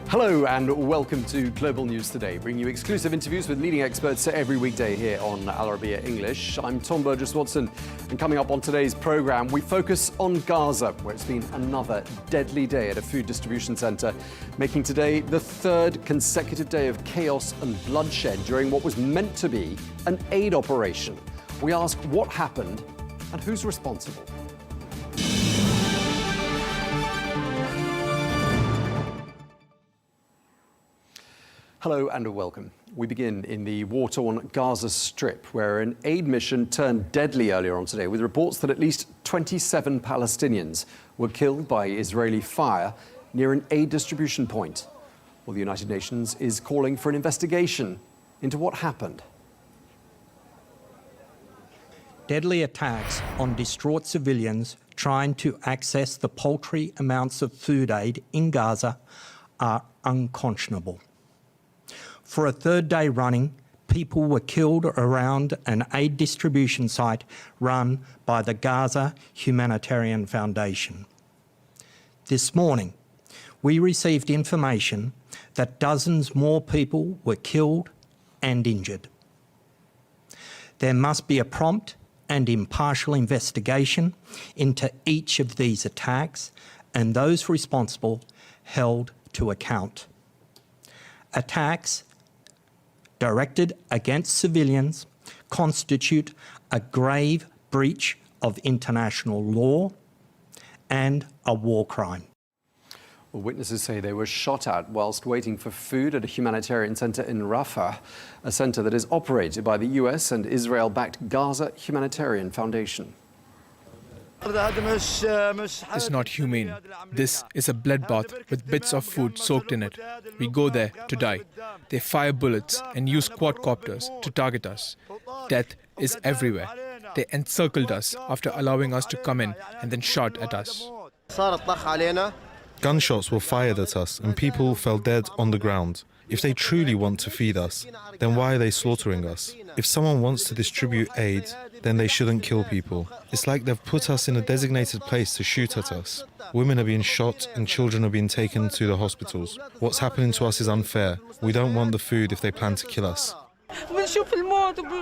Hello and welcome to Global News Today, bringing you exclusive interviews with leading experts every weekday here on UNRWA English. I'm Tom Burges Watson, and coming up on today's programme, we focus on Gaza, where it's been another deadly day at a food distribution centre, making today the third consecutive day of chaos and bloodshed during what was meant to be an aid operation. We ask what happened and who's responsible. Hello and welcome. We begin in the war-torn Gaza Strip, where an aid mission turned deadly earlier on today, with reports that at least 27 Palestinians were killed by Israeli fire near an aid distribution point. Well, the United Nations is calling for an investigation into what happened. Deadly attacks on distraught civilians trying to access the paltry amounts of food aid in Gaza are unconscionable. For a third day running, people were killed around an aid distribution site run by the Gaza Humanitarian Foundation. This morning, we received information that dozens more people were killed and injured. There must be a prompt and impartial investigation into each of these attacks and those responsible held to account. Attacks directed against civilians constitute a grave breach of international law and a war crime. Well, witnesses say they were shot at whilst waiting for food at a humanitarian centre in Rafah, a centre that is operated by the US and Israel-backed Gaza Humanitarian Foundation. It's not humane. This is a bloodbath with bits of food soaked in it. We go there to die. They fire bullets and use quadcopters to target us. Death is everywhere. They encircled us after allowing us to come in and then shot at us. Gunshots were fired at us and people fell dead on the ground. If they truly want to feed us, then why are they slaughtering us? If someone wants to distribute aid, then they shouldn't kill people. It's like they've put us in a designated place to shoot at us. Women are being shot and children are being taken to the hospitals. What's happening to us is unfair. We don't want the food if they plan to kill us.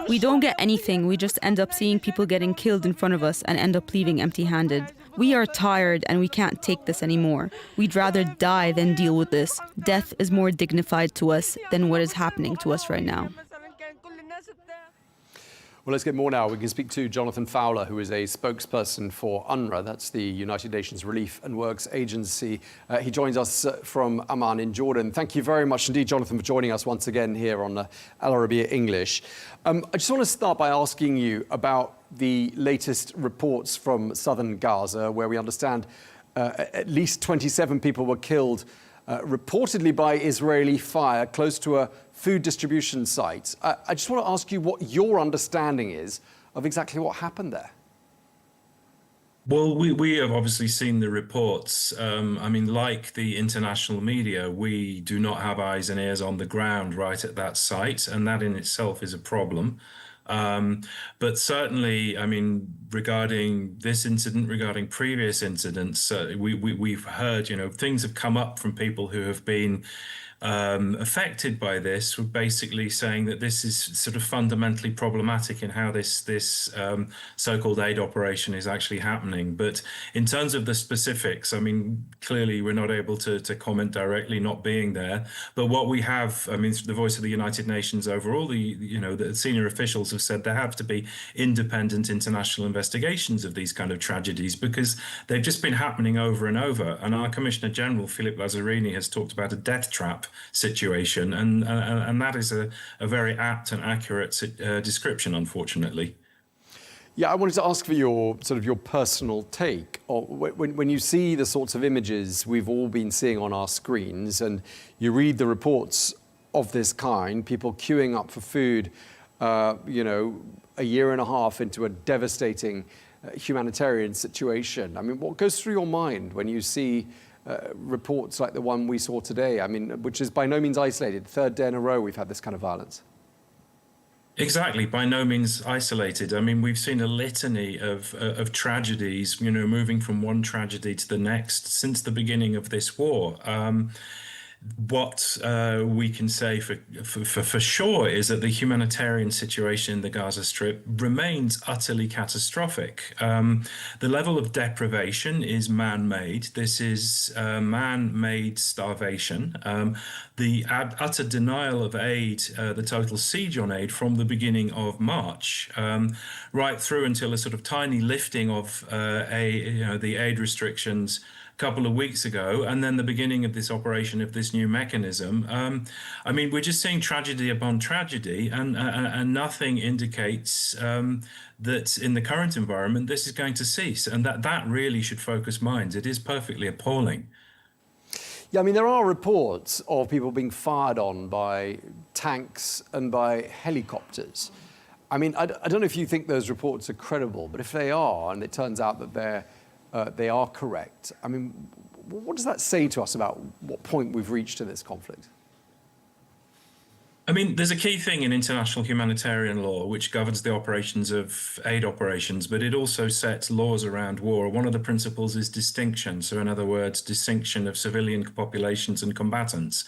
We don't get anything. We just end up seeing people getting killed in front of us and end up leaving empty-handed. We are tired and we can't take this anymore. We'd rather die than deal with this. Death is more dignified to us than what is happening to us right now. Well, let's get more now. We can speak to Jonathan Fowler, who is a spokesperson for UNRWA. That's the United Nations Relief and Works Agency. He joins us from Amman in Jordan. Thank you very much indeed, Jonathan, for joining us once again here on Al Arabiya English. I just want to start by asking you about the latest reports from southern Gaza, where we understand at least 27 people were killed, reportedly by Israeli fire, close to a food distribution site. I just want to ask you what your understanding is of exactly what happened there. Well, we have obviously seen the reports. I mean, like the international media, we do not have eyes and ears on the ground right at that site, and that in itself is a problem. But certainly, I mean, regarding this incident, regarding previous incidents, we've heard, things have come up from people who have been affected by this, were basically saying that this is sort of fundamentally problematic in how this so-called aid operation is actually happening. But in terms of the specifics, I mean, clearly we're not able to comment directly, not being there. But what we have, I mean, the voice of the United Nations overall, the senior officials have said there have to be independent international investigations of these kind of tragedies because they've just been happening over and over. And our Commissioner General, Philippe Lazzarini, has talked about a death trap situation, and that is a very apt and accurate description, unfortunately. Yeah, I wanted to ask for your personal take. When you see the sorts of images we've all been seeing on our screens, and you read the reports of this kind, people queuing up for food, a year and a half into a devastating humanitarian situation. I mean, what goes through your mind when you see reports like the one we saw today, I mean, which is by no means isolated? Third day in a row we've had this kind of violence. Exactly, by no means isolated. I mean, we've seen a litany of tragedies, moving from one tragedy to the next since the beginning of this war. what we can say for sure is that the humanitarian situation in the Gaza Strip remains utterly catastrophic. The level of deprivation is man-made. This is man-made starvation. The utter denial of aid, the total siege on aid from the beginning of March, right through until a sort of tiny lifting of the aid restrictions couple of weeks ago, and then the beginning of this operation of this new mechanism. I mean, we're just seeing tragedy upon tragedy, and nothing indicates that in the current environment this is going to cease, and that really should focus minds. It is perfectly appalling. Yeah, I mean, there are reports of people being fired on by tanks and by helicopters. I mean, I don't know if you think those reports are credible, but if they are, and it turns out that they are correct, I mean, what does that say to us about what point we've reached in this conflict? I mean, there's a key thing in international humanitarian law which governs the operations of aid operations, but it also sets laws around war. One of the principles is distinction. So in other words, distinction of civilian populations and combatants.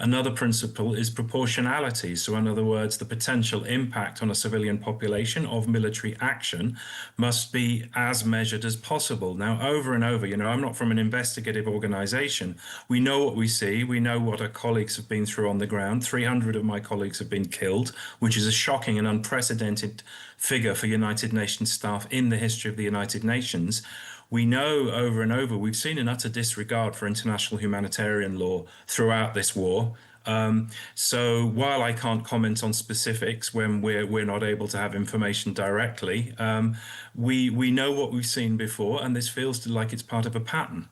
Another principle is proportionality. So in other words, the potential impact on a civilian population of military action must be as measured as possible. Now, over and over, I'm not from an investigative organization. We know what we see. We know what our colleagues have been through on the ground. 300 of my colleagues have been killed, which is a shocking and unprecedented figure for United Nations staff in the history of the United Nations. We know over and over, we've seen an utter disregard for international humanitarian law throughout this war. So while I can't comment on specifics when we're not able to have information directly, we know what we've seen before, and this feels like it's part of a pattern.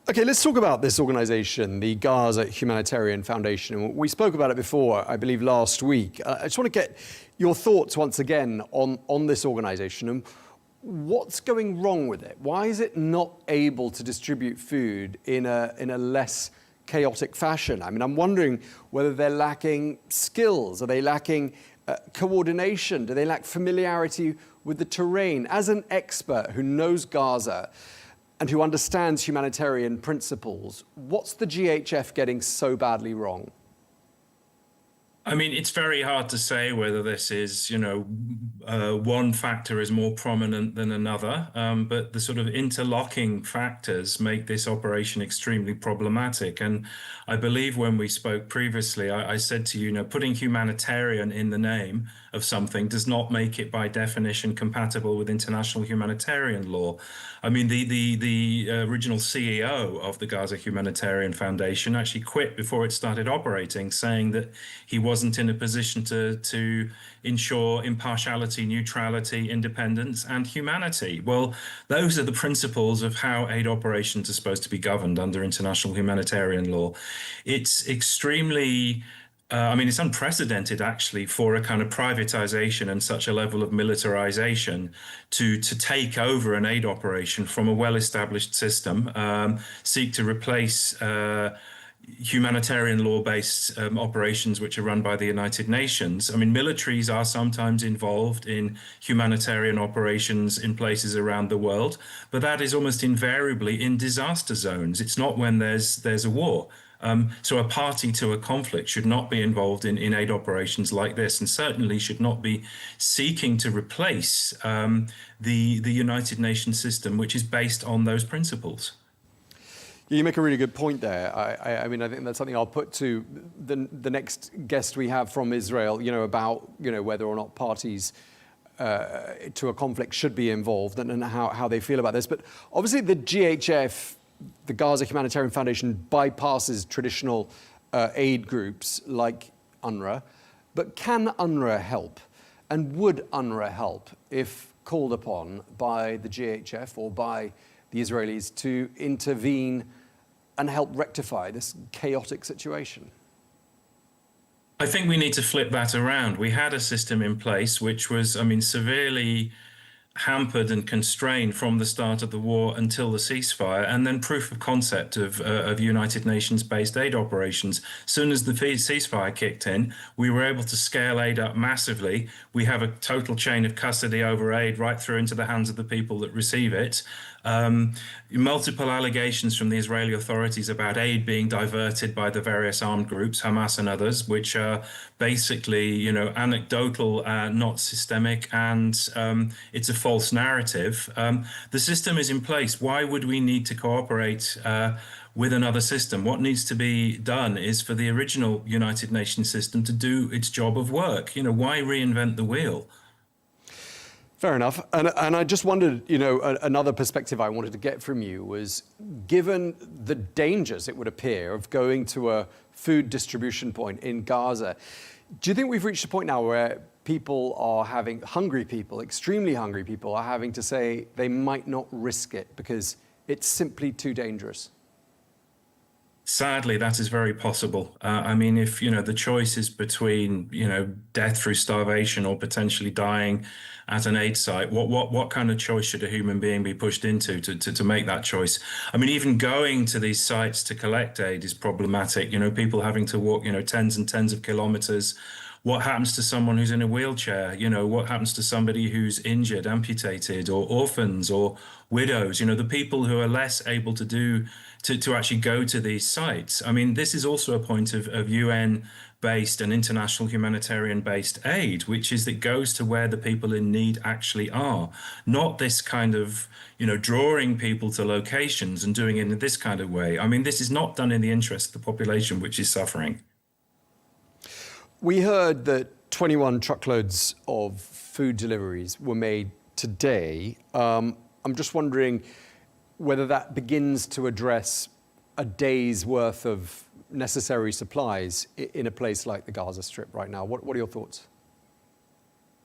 Okay, let's talk about this organization, the Gaza Humanitarian Foundation. We spoke about it before, I believe, last week. I just want to get your thoughts once again on this organization and what's going wrong with it. Why is it not able to distribute food in a less chaotic fashion? I mean, I'm wondering whether they're lacking skills. Are they lacking coordination? Do they lack familiarity with the terrain? As an expert who knows Gaza and who understands humanitarian principles, what's the GHF getting so badly wrong? I mean, it's very hard to say whether this is, one factor is more prominent than another, but the sort of interlocking factors make this operation extremely problematic. And I believe when we spoke previously, I said to you, putting humanitarian in the name of something does not make it by definition compatible with international humanitarian law. I mean, the original CEO of the Gaza Humanitarian Foundation actually quit before it started operating, saying that he wasn't in a position to ensure impartiality, neutrality, independence, and humanity. Well, those are the principles of how aid operations are supposed to be governed under international humanitarian law. It's extremely it's unprecedented, actually, for a kind of privatization and such a level of militarization to take over an aid operation from a well-established system, seek to replace humanitarian law-based operations which are run by the United Nations. I mean, militaries are sometimes involved in humanitarian operations in places around the world, but that is almost invariably in disaster zones. It's not when there's a war. So a party to a conflict should not be involved in aid operations like this, and certainly should not be seeking to replace the United Nations system, which is based on those principles. You make a really good point there. I mean, I think that's something I'll put to the next guest we have from Israel, about, whether or not parties to a conflict should be involved and how they feel about this. But obviously the GHF, the Gaza Humanitarian Foundation, bypasses traditional aid groups like UNRWA. But can UNRWA help? And would UNRWA help if called upon by the GHF or by the Israelis to intervene and help rectify this chaotic situation? I think we need to flip that around. We had a system in place which was, severely hampered and constrained from the start of the war until the ceasefire, and then proof of concept of United Nations-based aid operations. As soon as the ceasefire kicked in, we were able to scale aid up massively. We have a total chain of custody over aid right through into the hands of the people that receive it. Multiple allegations from the Israeli authorities about aid being diverted by the various armed groups, Hamas and others, which are basically, anecdotal, not systemic, and it's a false narrative. The system is in place. Why would we need to cooperate with another system? What needs to be done is for the original United Nations system to do its job of work. Why reinvent the wheel? Fair enough. And I just wondered, another perspective I wanted to get from you was, given the dangers, it would appear, of going to a food distribution point in Gaza, do you think we've reached a point now where people are having, hungry people, extremely hungry people, are having to say they might not risk it because it's simply too dangerous? Sadly, that is very possible. If, the choice is between, death through starvation or potentially dying at an aid site, what kind of choice should a human being be pushed into to make that choice? Even going to these sites to collect aid is problematic. People having to walk, tens and tens of kilometers. What happens to someone who's in a wheelchair? What happens to somebody who's injured, amputated, or orphans or widows? The people who are less able to actually go to these sites. This is also a point of UN-based and international humanitarian-based aid, which is that goes to where the people in need actually are, not this kind of, drawing people to locations and doing it in this kind of way. This is not done in the interest of the population, which is suffering. We heard that 21 truckloads of food deliveries were made today. I'm just wondering whether that begins to address a day's worth of necessary supplies in a place like the Gaza Strip right now. What are your thoughts?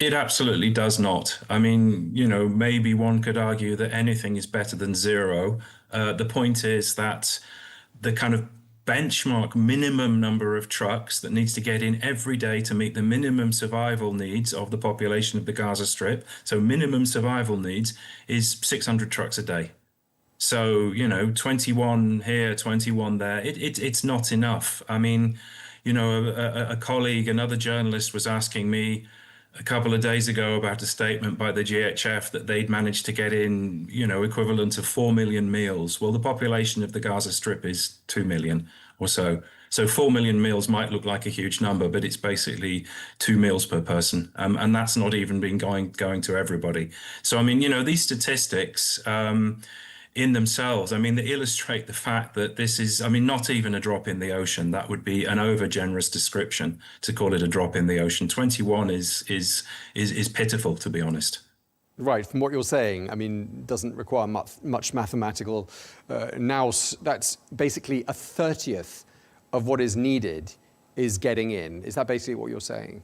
It absolutely does not. Maybe one could argue that anything is better than zero. The point is that the kind of benchmark minimum number of trucks that needs to get in every day to meet the minimum survival needs of the population of the Gaza Strip, so minimum survival needs, is 600 trucks a day. So, 21 here, 21 there, it's not enough. A colleague, another journalist, was asking me a couple of days ago about a statement by the GHF that they'd managed to get in, equivalent of 4 million meals. Well, the population of the Gaza Strip is 2 million or so. So 4 million meals might look like a huge number, but it's basically 2 meals per person. And that's not even been going to everybody. So, these statistics in themselves, they illustrate the fact that this is, not even a drop in the ocean. That would be an over-generous description to call it a drop in the ocean. 21 is pitiful, to be honest. Right, from what you're saying, doesn't require much mathematical. Now that's basically a 30th of what is needed is getting in. Is that basically what you're saying?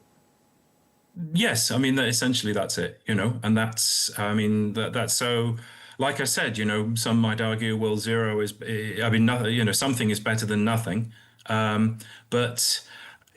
Yes, essentially that's it, and that's, that's so. Like I said, some might argue, well, zero is, nothing, something is better than nothing. But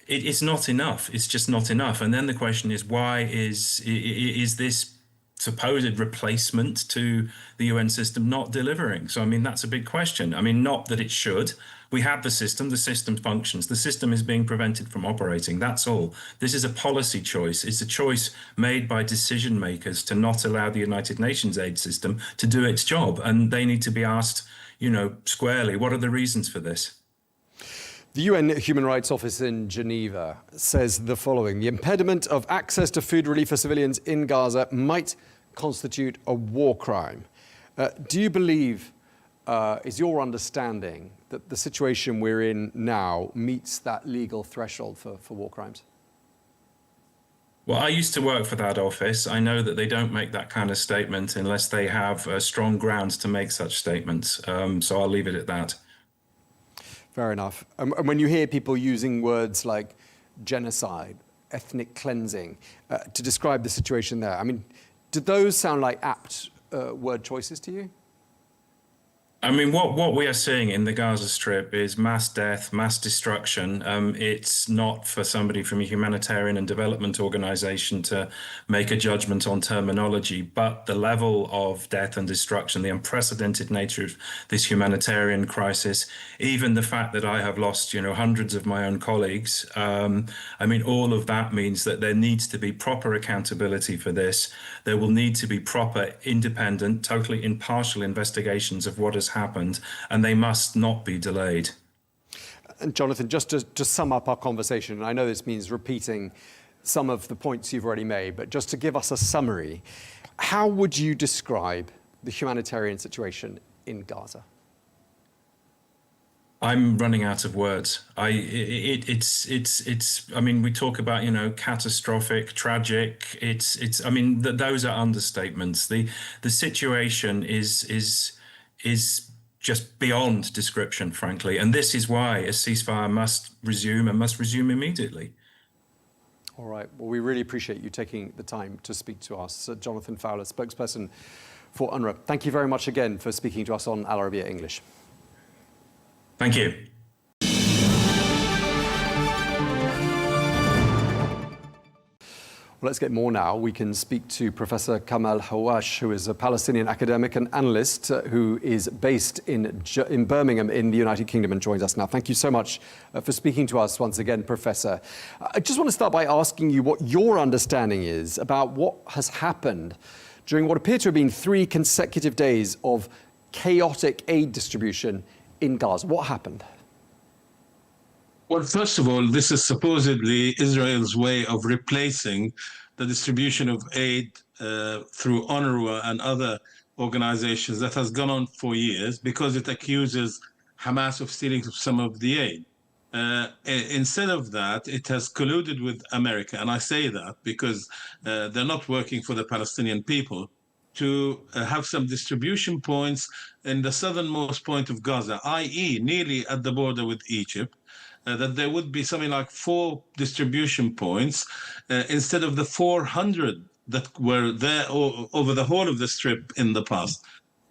it's not enough. It's just not enough. And then the question is, why is this supposed replacement to the UN system not delivering? So, that's a big question. Not that it should. We have the system functions, the system is being prevented from operating, that's all. This is a policy choice. It's a choice made by decision makers to not allow the United Nations aid system to do its job. And they need to be asked, squarely, what are the reasons for this? The UN Human Rights Office in Geneva says the following: the impediment of access to food relief for civilians in Gaza might constitute a war crime. Do you believe, is your understanding that the situation we're in now meets that legal threshold for war crimes? Well, I used to work for that office. I know that they don't make that kind of statement unless they have strong grounds to make such statements. So I'll leave it at that. Fair enough. And when you hear people using words like genocide, ethnic cleansing, to describe the situation there, do those sound like apt word choices to you? I mean, what we are seeing in the Gaza Strip is mass death, mass destruction. It's not for somebody from a humanitarian and development organization to make a judgment on terminology, but the level of death and destruction, the unprecedented nature of this humanitarian crisis, even the fact that I have lost, hundreds of my own colleagues. I mean, all of that means that there needs to be proper accountability for this. There will need to be proper, independent, totally impartial investigations of what has happened, and they must not be delayed. And Jonathan, just to sum up our conversation, and I know this means repeating some of the points you've already made, but just to give us a summary, how would you describe the humanitarian situation in Gaza? I'm running out of words. I mean, we talk about, catastrophic, tragic. I mean, those are understatements. The situation is just beyond description, frankly. And this is why a ceasefire must resume and must resume immediately. All right. Well, we really appreciate you taking the time to speak to us. Jonathan Fowler, spokesperson for UNRWA. Thank you very much again for speaking to us on Al Arabiya English. Thank you. Well, let's get more now. We can speak to Professor Kamel Hawwash, who is a Palestinian academic and analyst who is based in Birmingham in the United Kingdom and joins us now. Thank you so much for speaking to us once again, Professor. I just want to start by asking you what your understanding is about what has happened during what appear to have been 3 consecutive days of chaotic aid distribution in Gaza. What happened? Well, first of all, this is supposedly Israel's way of replacing the distribution of aid through UNRWA and other organizations that has gone on for years because it accuses Hamas of stealing some of the aid. Instead of that, it has colluded with America, and I say that because they're not working for the Palestinian people, to have some distribution points in the southernmost point of Gaza, i.e. nearly at the border with Egypt, that there would be something like 4 distribution points instead of the 400 that were there over the whole of the strip in the past.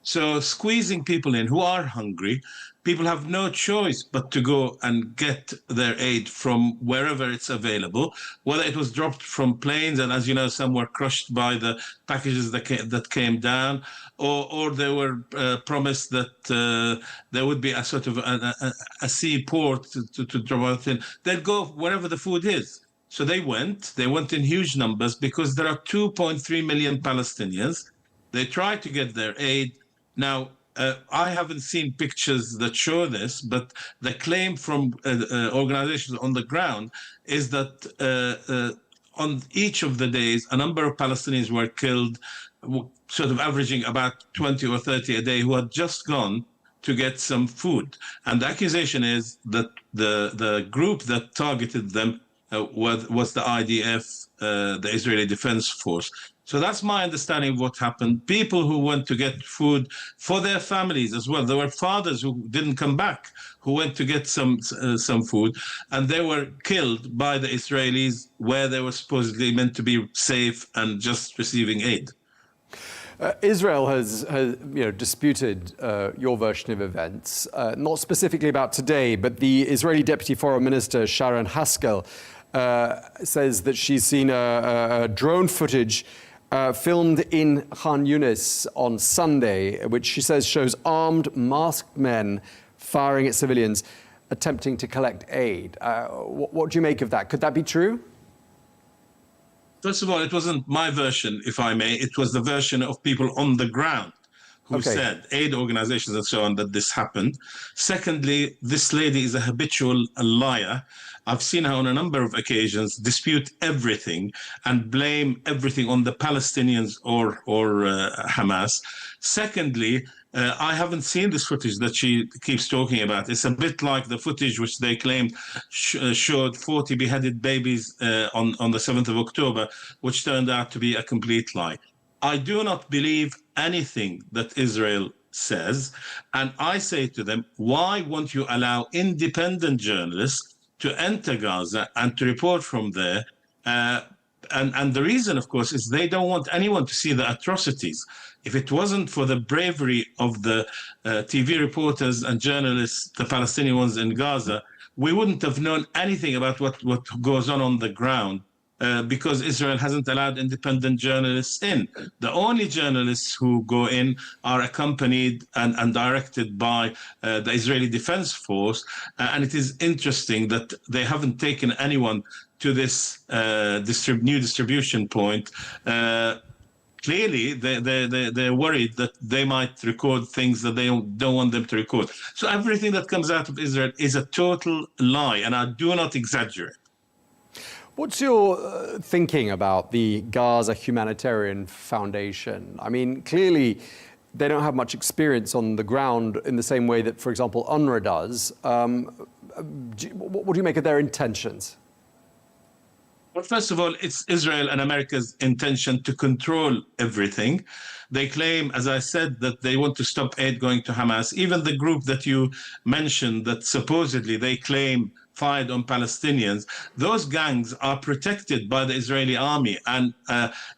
So squeezing people in who are hungry, people have no choice but to go and get their aid from wherever it's available, whether it was dropped from planes, and as you know, some were crushed by the packages that came down, or they were promised that there would be a sort of a seaport to drop it in. They'd go wherever the food is. So they went in huge numbers because there are 2.3 million Palestinians. They tried to get their aid. Now, I haven't seen pictures that show this, but the claim from organizations on the ground is that on each of the days, a number of Palestinians were killed, sort of averaging about 20 or 30 a day, who had just gone to get some food. And the accusation is that the group that targeted them was the IDF, the Israeli Defense Force. So that's my understanding of what happened. People who went to get food for their families as well. There were fathers who didn't come back, who went to get some food, and they were killed by the Israelis where they were supposedly meant to be safe and just receiving aid. Israel has disputed your version of events, not specifically about today, but the Israeli Deputy Foreign Minister Sharon Haskell says that she's seen a drone footage filmed in Khan Yunis on Sunday, which she says shows armed, masked men firing at civilians attempting to collect aid. What do you make of that? Could that be true? First of all, it wasn't my version, if I may. It was the version of people on the ground who said, aid organizations and so on, that this happened. Secondly, this lady is a habitual liar. I've seen her on a number of occasions dispute everything and blame everything on the Palestinians or Hamas. Secondly, I haven't seen this footage that she keeps talking about. It's a bit like the footage which they claimed showed 40 beheaded babies on the 7th of October, which turned out to be a complete lie. I do not believe anything that Israel says. And I say to them, why won't you allow independent journalists to enter Gaza and to report from there and the reason, of course, is they don't want anyone to see the atrocities. If it wasn't for the bravery of the TV reporters and journalists, the Palestinian ones in Gaza, we wouldn't have known anything about what goes on the ground. Because Israel hasn't allowed independent journalists in. The only journalists who go in are accompanied and directed by the Israeli Defense Force. And it is interesting that they haven't taken anyone to this new distribution point. Clearly, they're worried that they might record things that they don't want them to record. So everything that comes out of Israel is a total lie, and I do not exaggerate. What's your thinking about the Gaza Humanitarian Foundation? I mean, clearly they don't have much experience on the ground in the same way that, for example, UNRWA does. What do you make of their intentions? Well, first of all, it's Israel and America's intention to control everything. They claim, as I said, that they want to stop aid going to Hamas. Even the group that you mentioned that supposedly they claim fired on Palestinians, those gangs are protected by the Israeli army. And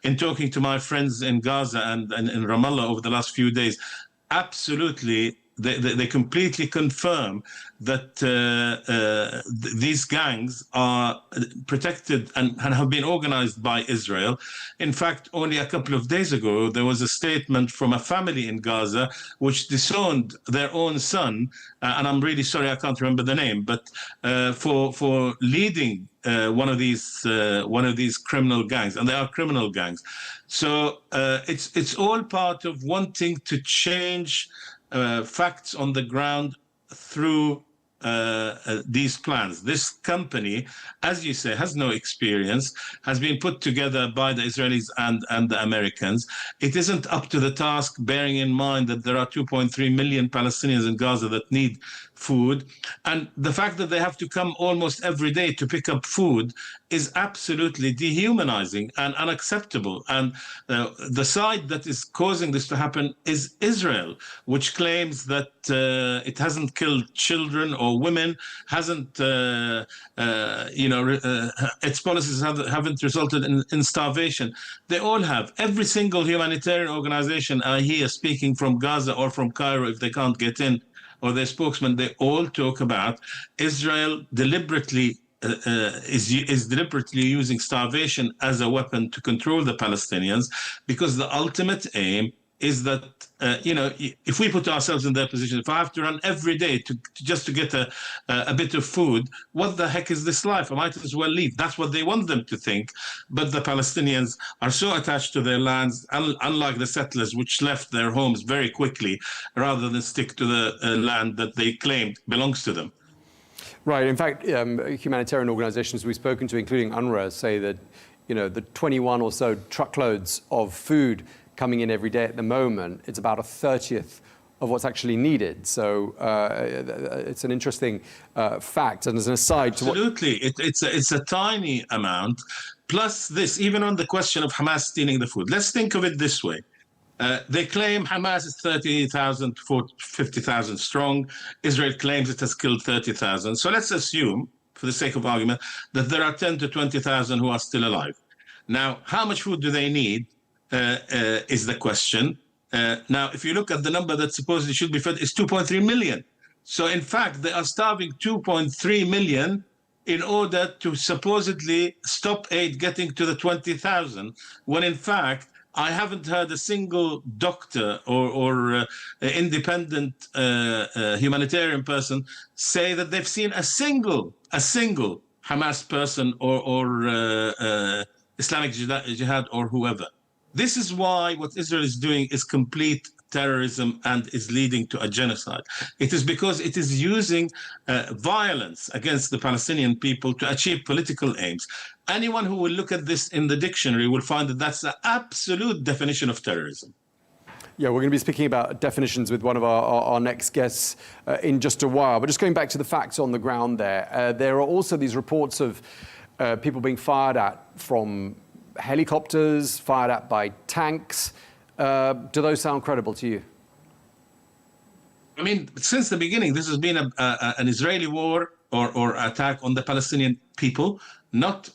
in talking to my friends in Gaza and in Ramallah over the last few days, absolutely, they completely confirm that these gangs are protected and have been organized by Israel. In fact, only a couple of days ago, there was a statement from a family in Gaza which disowned their own son, and I'm really sorry I can't remember the name, but for leading one of these criminal gangs, and they are criminal gangs. So it's all part of wanting to change facts on the ground through these plans. This company, as you say, has no experience, has been put together by the Israelis and the Americans. It isn't up to the task, bearing in mind that there are 2.3 million Palestinians in Gaza that need food. And the fact that they have to come almost every day to pick up food is absolutely dehumanizing and unacceptable. And the side that is causing this to happen is Israel, which claims that it hasn't killed children or women, hasn't, its policies haven't resulted in starvation. They all have. Every single humanitarian organization I hear speaking from Gaza or from Cairo, if they can't get in, or their spokesman, they all talk about Israel deliberately is deliberately using starvation as a weapon to control the Palestinians, because the ultimate aim is that, if we put ourselves in their position, if I have to run every day just to get a bit of food, what the heck is this life? I might as well leave. That's what they want them to think. But the Palestinians are so attached to their lands, unlike the settlers, which left their homes very quickly, rather than stick to the land that they claimed belongs to them. Right. In fact, humanitarian organizations we've spoken to, including UNRWA, say that, the 21 or so truckloads of food coming in every day at the moment, it's about 1/30 of what's actually needed. So it's an interesting fact. And as an aside, absolutely, it's a tiny amount. Plus this, even on the question of Hamas stealing the food, let's think of it this way. They claim Hamas is 30,000 to 50,000 strong. Israel claims it has killed 30,000. So let's assume, for the sake of argument, that there are 10 to 20,000 who are still alive. Now, how much food do they need is the question. Now, if you look at the number that supposedly should be fed, it's 2.3 million. So in fact, they are starving 2.3 million in order to supposedly stop aid getting to the 20,000, when in fact, I haven't heard a single doctor or independent humanitarian person say that they've seen a single Hamas person or Islamic Jihad or whoever. This is why what Israel is doing is complete terrorism and is leading to a genocide. It is because it is using violence against the Palestinian people to achieve political aims. Anyone who will look at this in the dictionary will find that that's the absolute definition of terrorism. Yeah, we're going to be speaking about definitions with one of our next guests in just a while. But just going back to the facts on the ground there are also these reports of people being fired at from helicopters, fired at by tanks. Do those sound credible to you? I mean, since the beginning, this has been an Israeli war or attack on the Palestinian people, not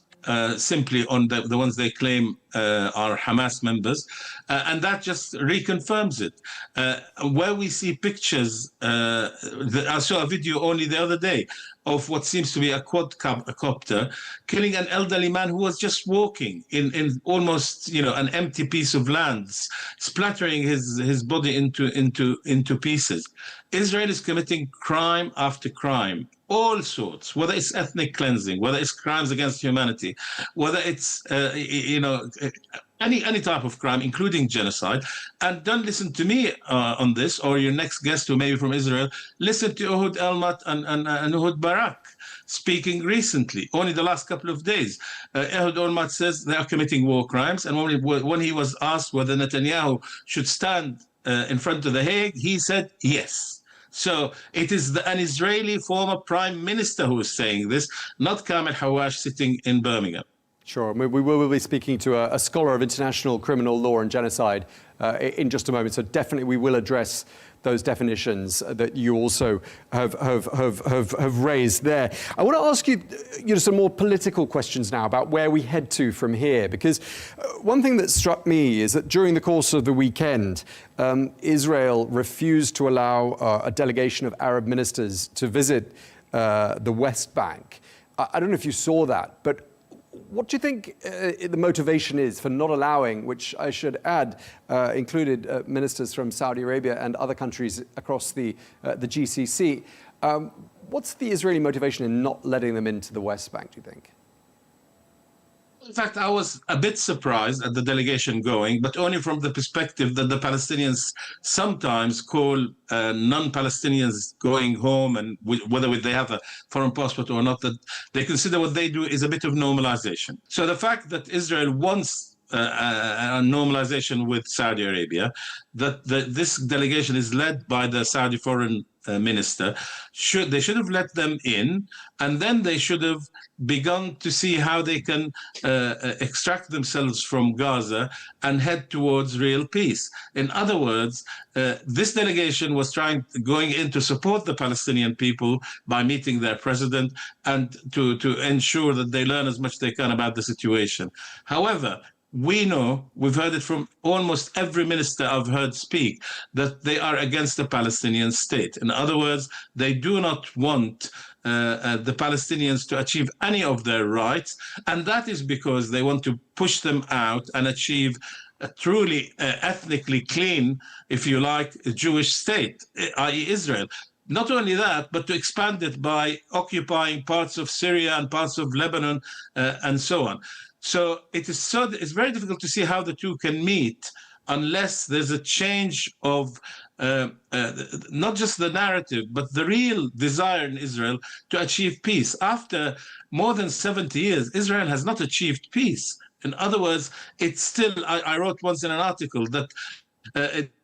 simply on the ones they claim are Hamas members, and that just reconfirms it. Where we see pictures, I saw a video only the other day of what seems to be a quadcopter killing an elderly man who was just walking in almost an empty piece of land, splattering his body into pieces. Israel is committing crime after crime, all sorts, whether it's ethnic cleansing, whether it's crimes against humanity, whether it's any type of crime, including genocide. And don't listen to me on this, or your next guest who may be from Israel. Listen to Ehud Olmert and Ehud Barak speaking recently, only the last couple of days. Ehud Olmert says they are committing war crimes, and when he was asked whether Netanyahu should stand in front of The Hague, he said yes. So it is an Israeli former prime minister who is saying this, not Kamel Hawwash sitting in Birmingham. Sure. We will be speaking to a scholar of international criminal law and genocide in just a moment. So definitely we will address those definitions that you also have raised there. I want to ask you some more political questions now about where we head to from here, because one thing that struck me is that during the course of the weekend, Israel refused to allow a delegation of Arab ministers to visit the West Bank. I don't know if you saw that, but what do you think the motivation is for not allowing, which I should add, included ministers from Saudi Arabia and other countries across the GCC? What's the Israeli motivation in not letting them into the West Bank, do you think? In fact, I was a bit surprised at the delegation going, but only from the perspective that the Palestinians sometimes call non-Palestinians going home, and whether they have a foreign passport or not, that they consider what they do is a bit of normalization. So the fact that Israel wants a normalization with Saudi Arabia, that this delegation is led by the Saudi foreign minister, they should have let them in, and then they should have begun to see how they can extract themselves from Gaza and head towards real peace. In other words, this delegation was going in to support the Palestinian people by meeting their president and to ensure that they learn as much as they can about the situation. However, we know, we've heard it from almost every minister I've heard speak, that they are against the Palestinian state. In other words, they do not want the Palestinians to achieve any of their rights, and that is because they want to push them out and achieve a truly ethnically clean, if you like, Jewish state, i.e. Israel. Not only that, but to expand it by occupying parts of Syria and parts of Lebanon and so on. So it's very difficult to see how the two can meet unless there's a change of not just the narrative, but the real desire in Israel to achieve peace. After more than 70 years, Israel has not achieved peace. In other words, it's still, I wrote once in an article that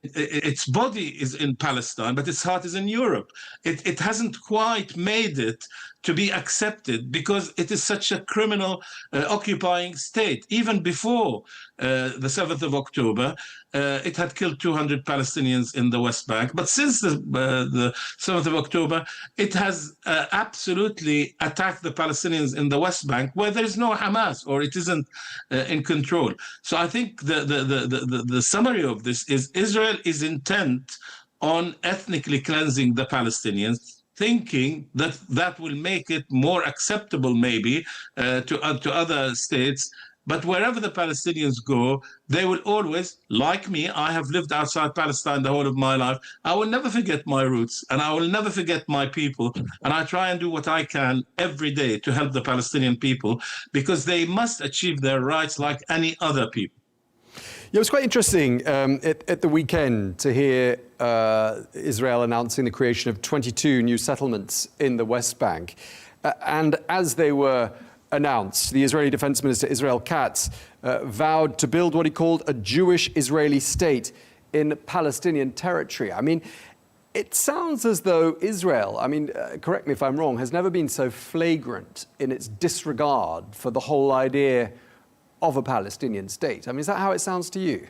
its body is in Palestine, but its heart is in Europe. It hasn't quite made it to be accepted because it is such a criminal occupying state. Even before the 7th of October, it had killed 200 Palestinians in the West Bank. But since the 7th of October, it has absolutely attacked the Palestinians in the West Bank, where there is no Hamas, or it isn't in control. So I think the summary of this is Israel is intent on ethnically cleansing the Palestinians, thinking that that will make it more acceptable maybe to other states. But wherever the Palestinians go, they will always, like me, I have lived outside Palestine the whole of my life. I will never forget my roots, and I will never forget my people. And I try and do what I can every day to help the Palestinian people, because they must achieve their rights like any other people. Yeah, it was quite interesting at the weekend to hear Israel announcing the creation of 22 new settlements in the West Bank. And as they were announced, the Israeli Defense Minister, Israel Katz, vowed to build what he called a Jewish Israeli state in Palestinian territory. I mean, it sounds as though Israel, correct me if I'm wrong, has never been so flagrant in its disregard for the whole idea of a Palestinian state. Is that how it sounds to you?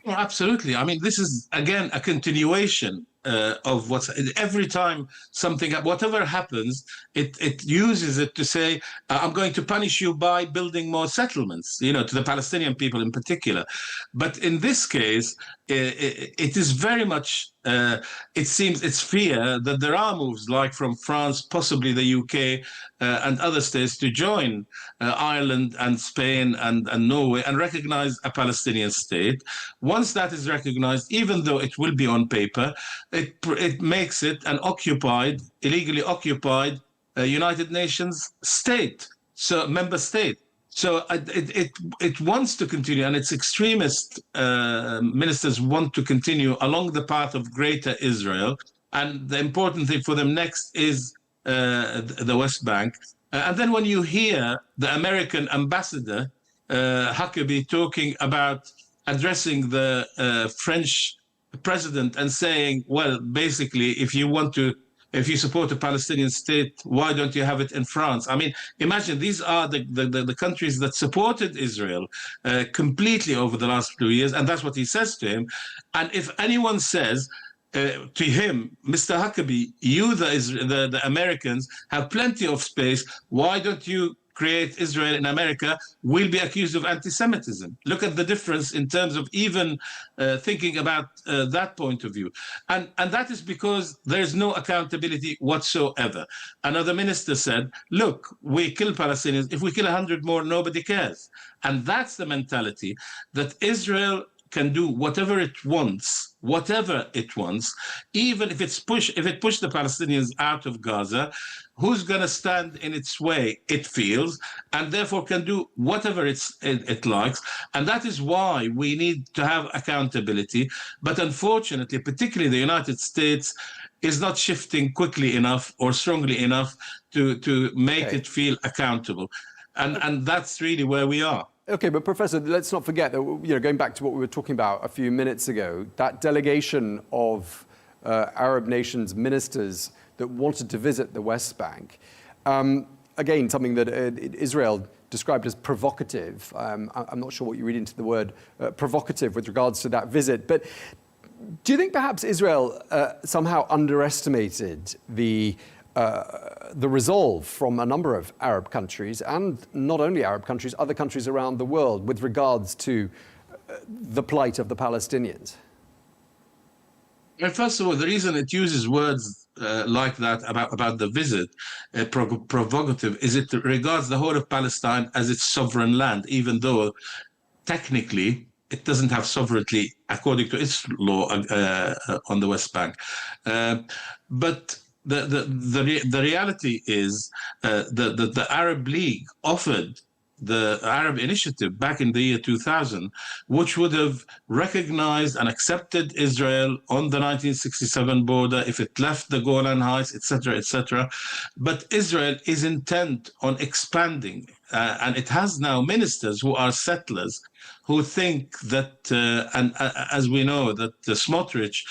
Well, absolutely. This is, again, a continuation of what's every time something, whatever happens, it uses it to say, I'm going to punish you by building more settlements, to the Palestinian people in particular. But in this case, it is very much, it seems it's fear that there are moves like from France, possibly the UK and other states to join Ireland and Spain and Norway and recognize a Palestinian state. Once that is recognized, even though it will be on paper, it makes it an illegally occupied United Nations state, so member state. So it wants to continue, and its extremist ministers want to continue along the path of Greater Israel. And the important thing for them next is the West Bank. And then when you hear the American ambassador, Huckabee, talking about addressing the French president and saying, well, basically, if you support a Palestinian state, why don't you have it in France? I mean, imagine these are the countries that supported Israel completely over the last few years, and that's what he says to him. And if anyone says to him, Mr. Huckabee, you, the Americans, have plenty of space, why don't you create Israel in America, will be accused of anti-Semitism. Look at the difference in terms of even thinking about that point of view. And that is because there is no accountability whatsoever. Another minister said, look, we kill Palestinians. If we kill 100 more, nobody cares. And that's the mentality that Israel can do whatever it wants, even if it pushed the Palestinians out of Gaza. Who's going to stand in its way, it feels, and therefore can do whatever it likes. And that is why we need to have accountability. But unfortunately, particularly the United States is not shifting quickly enough or strongly enough to make it feel accountable. And that's really where we are. Okay, but Professor, let's not forget that, going back to what we were talking about a few minutes ago, that delegation of Arab nations ministers that wanted to visit the West Bank, again, something that Israel described as provocative. I'm not sure what you read into the word provocative with regards to that visit, but do you think perhaps Israel somehow underestimated the resolve from a number of Arab countries, and not only Arab countries, other countries around the world, with regards to the plight of the Palestinians? Well, first of all, the reason it uses words like that about the visit, provocative, is it regards the whole of Palestine as its sovereign land, even though technically it doesn't have sovereignty according to its law on the West Bank. But the reality is the Arab League offered the Arab Initiative back in the year 2000, which would have recognized and accepted Israel on the 1967 border if it left the Golan Heights, etc., etc. But Israel is intent on expanding, and it has now ministers who are settlers who think that, and as we know, that Smotrich,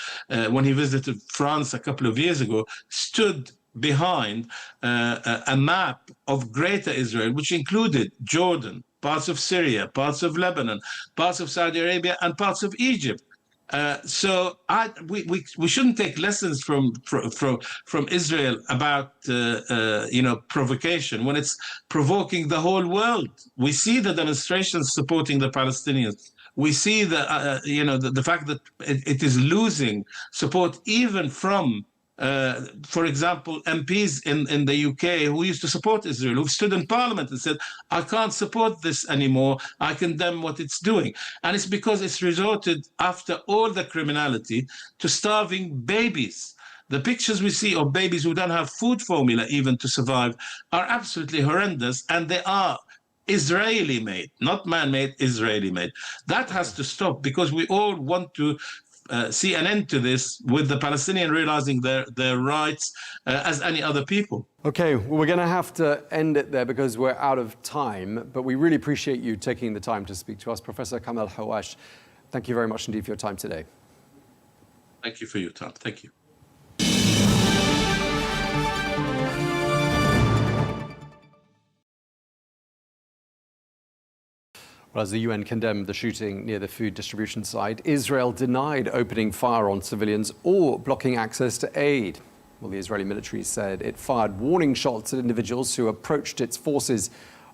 when he visited France a couple of years ago, stood behind a map of Greater Israel, which included Jordan, parts of Syria, parts of Lebanon, parts of Saudi Arabia, and parts of Egypt. So we shouldn't take lessons from Israel about provocation when it's provoking the whole world. We see the demonstrations supporting the Palestinians. We see the fact that it is losing support even from for example, MPs in the UK who used to support Israel, who stood in Parliament and said, I can't support this anymore, I condemn what it's doing. And it's because it's resorted, after all the criminality, to starving babies. The pictures we see of babies who don't have food formula even to survive are absolutely horrendous, and they are Israeli-made, not man-made, Israeli-made. That has to stop, because we all want to see an end to this, with the Palestinians realizing their rights as any other people. Okay, well, we're going to have to end it there because we're out of time, but we really appreciate you taking the time to speak to us. Professor Kamel Hawwash, thank you very much indeed for your time today. Thank you for your time. Thank you. Well, as the UN condemned the shooting near the food distribution site, Israel denied opening fire on civilians or blocking access to aid. Well, the Israeli military said it fired warning shots at individuals who approached its forces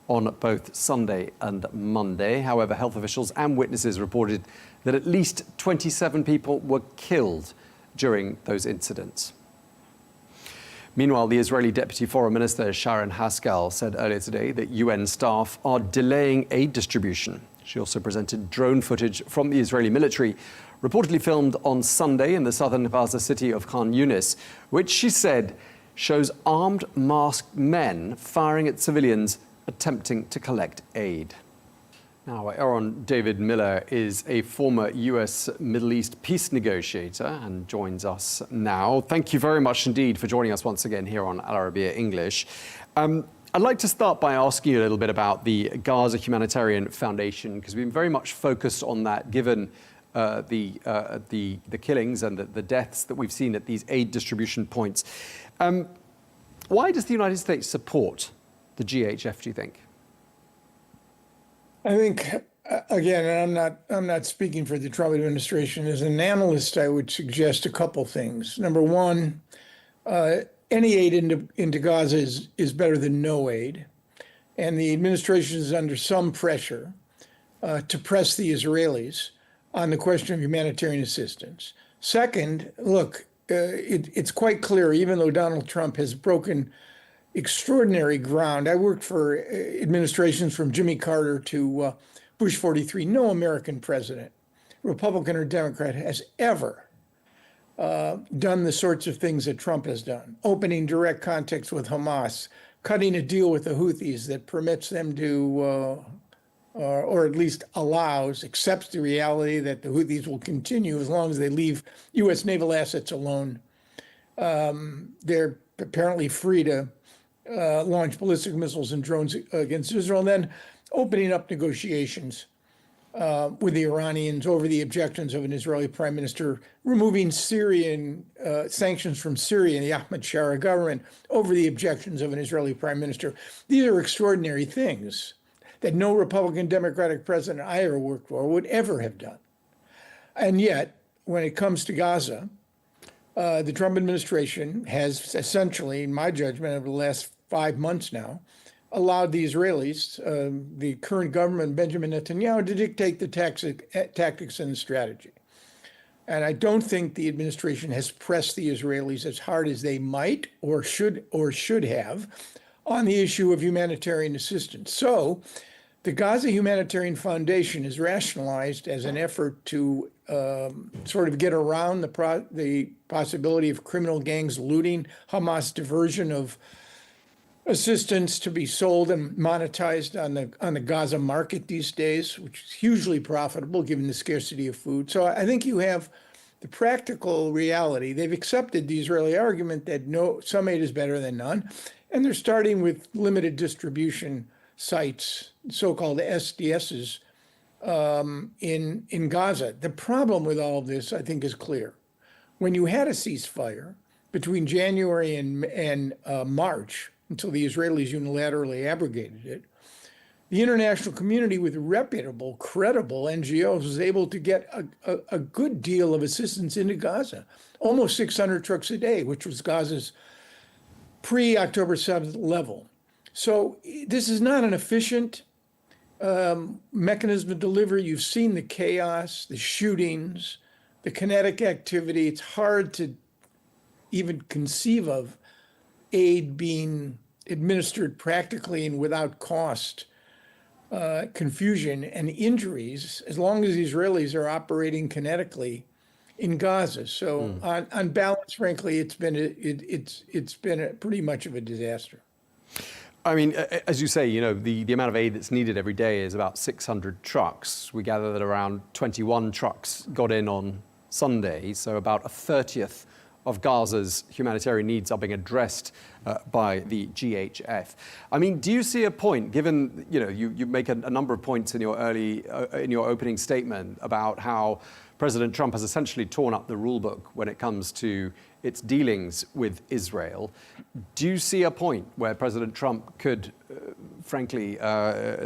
on both Sunday and Monday. However, health officials and witnesses reported that at least 27 people were killed during those incidents. Meanwhile, the Israeli Deputy Foreign Minister Sharon Haskell said earlier today that UN staff are delaying aid distribution. She also presented drone footage from the Israeli military, reportedly filmed on Sunday in the southern Gaza city of Khan Yunis, which she said shows armed masked men firing at civilians attempting to collect aid. Now, Aaron David Miller is a former US Middle East peace negotiator and joins us now. Thank you very much indeed for joining us once again here on Al Arabiya English. I'd like to start by asking you a little bit about the Gaza Humanitarian Foundation, because we've been very much focused on that given the killings and the deaths that we've seen at these aid distribution points. Why does the United States support the GHF, do you think? I think, again, and I'm not speaking for the Trump administration. As an analyst, I would suggest a couple things. Number one, any aid into Gaza is better than no aid. And the administration is under some pressure to press the Israelis on the question of humanitarian assistance. Second, look, it's quite clear, even though Donald Trump has broken extraordinary ground. I worked for administrations from Jimmy Carter to Bush 43. No American president, Republican or Democrat, has ever done the sorts of things that Trump has done. Opening direct contacts with Hamas, cutting a deal with the Houthis that permits them to, or at least accepts the reality that the Houthis will continue as long as they leave U.S. naval assets alone. They're apparently free to launch ballistic missiles and drones against Israel, and then opening up negotiations with the Iranians over the objections of an Israeli prime minister, removing Syrian sanctions from Syria and the Ahmed Shara government over the objections of an Israeli prime minister. These are extraordinary things that no Republican Democratic president I ever worked for would ever have done. And yet, when it comes to Gaza, the Trump administration has essentially, in my judgment, over the last 5 months now, allowed the Israelis, the current government, Benjamin Netanyahu, to dictate the tactics and the strategy. And I don't think the administration has pressed the Israelis as hard as they might or should have on the issue of humanitarian assistance. So the Gaza Humanitarian Foundation is rationalized as an effort to sort of get around the possibility of criminal gangs looting, Hamas diversion of assistance to be sold and monetized on the Gaza market these days, which is hugely profitable given the scarcity of food. So I think you have the practical reality. They've accepted the Israeli argument that some aid is better than none, and they're starting with limited distribution sites, so-called SDSs, in Gaza. The problem with all of this, I think, is clear. When you had a ceasefire between January and March, until the Israelis unilaterally abrogated it, the international community with reputable, credible NGOs was able to get a good deal of assistance into Gaza, almost 600 trucks a day, which was Gaza's pre-October 7th level. So this is not an efficient mechanism of delivery. You've seen the chaos, the shootings, the kinetic activity. It's hard to even conceive of aid being administered practically and without cost, confusion, and injuries, as long as the Israelis are operating kinetically in Gaza. So on balance, frankly, it's been pretty much of a disaster. I mean, as you say, the amount of aid that's needed every day is about 600 trucks. We gather that around 21 trucks got in on Sunday, so about a 30th of Gaza's humanitarian needs are being addressed by the GHF. I mean, do you see a point, given you make a number of points in your opening statement about how President Trump has essentially torn up the rule book when it comes to its dealings with Israel. Do you see a point where President Trump could frankly,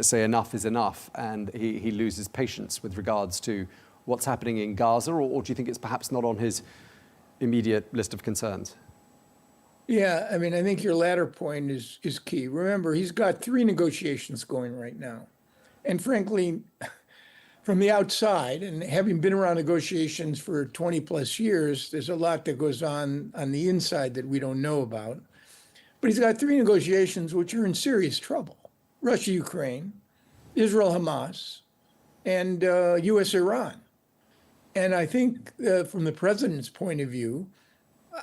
say enough is enough, and he loses patience with regards to what's happening in Gaza, or do you think it's perhaps not on his immediate list of concerns? Yeah, I mean, I think your latter point is key. Remember, he's got 3 negotiations going right now. And frankly, from the outside, and having been around negotiations for 20 plus years, there's a lot that goes on the inside that we don't know about. But he's got 3 negotiations which are in serious trouble. Russia, Ukraine, Israel, Hamas, and US, Iran. And I think from the president's point of view,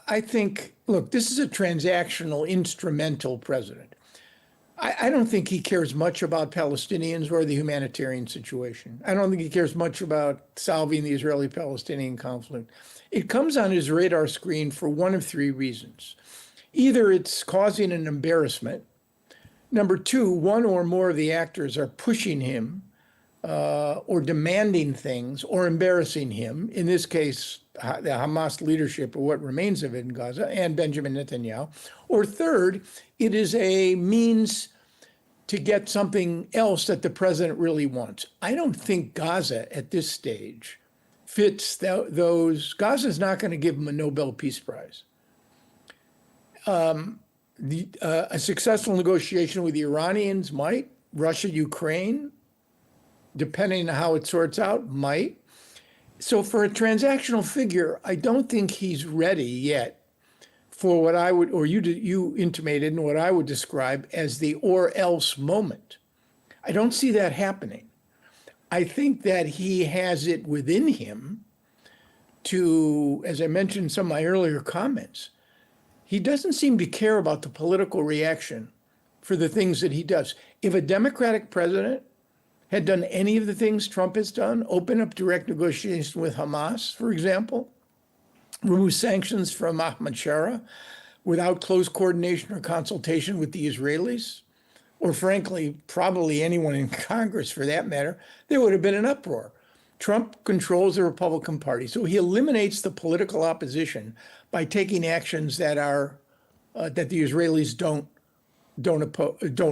I think, look, this is a transactional, instrumental president. I don't think he cares much about Palestinians or the humanitarian situation. I don't think he cares much about solving the Israeli-Palestinian conflict. It comes on his radar screen for one of 3 reasons. Either it's causing an embarrassment. Number 2, one or more of the actors are pushing him or demanding things or embarrassing him. In this case, the Hamas leadership, or what remains of it in Gaza, and Benjamin Netanyahu. Or third, it is a means to get something else that the president really wants. I don't think Gaza at this stage fits those. Gaza's not going to give him a Nobel Peace Prize. A successful negotiation with the Iranians might. Russia, Ukraine, depending on how it sorts out, might. So for a transactional figure, I don't think he's ready yet for what I would, or you intimated, and what I would describe as the or else moment. I don't see that happening. I think that he has it within him to, as I mentioned in some of my earlier comments, he doesn't seem to care about the political reaction for the things that he does. If a Democratic president had done any of the things Trump has done, open up direct negotiations with Hamas, for example, remove sanctions from Ahmad Shara without close coordination or consultation with the Israelis, or frankly, probably anyone in Congress for that matter, there would have been an uproar. Trump controls the Republican Party, so he eliminates the political opposition by taking actions that are that the Israelis don't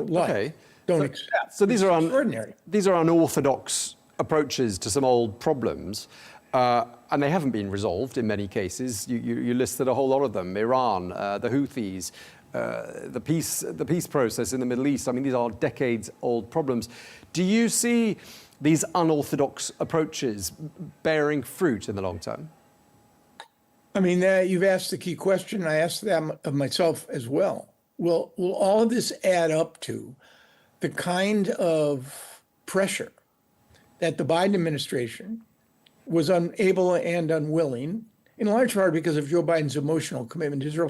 like. Okay. Don't accept. So these are extraordinary. These are unorthodox approaches to some old problems, and they haven't been resolved in many cases. You listed a whole lot of them: Iran, the Houthis, the peace process in the Middle East. I mean, these are decades-old problems. Do you see these unorthodox approaches bearing fruit in the long term? I mean, you've asked the key question. I asked that of myself as well. Will all of this add up to the kind of pressure that the Biden administration was unable and unwilling, in large part because of Joe Biden's emotional commitment to Israel?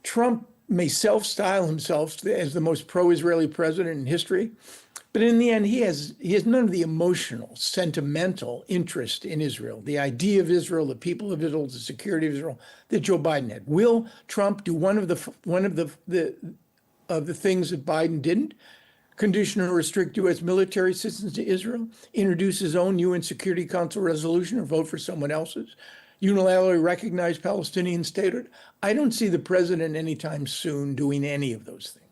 Trump may self-style himself as the most pro-Israeli president in history, but in the end, he has none of the emotional, sentimental interest in Israel, the idea of Israel, the people of Israel, the security of Israel that Joe Biden had. Will Trump do one of the things that Biden didn't? Condition or restrict U.S. military assistance to Israel, introduce his own UN Security Council resolution or vote for someone else's, unilaterally recognize Palestinian statehood? I don't see the president anytime soon doing any of those things.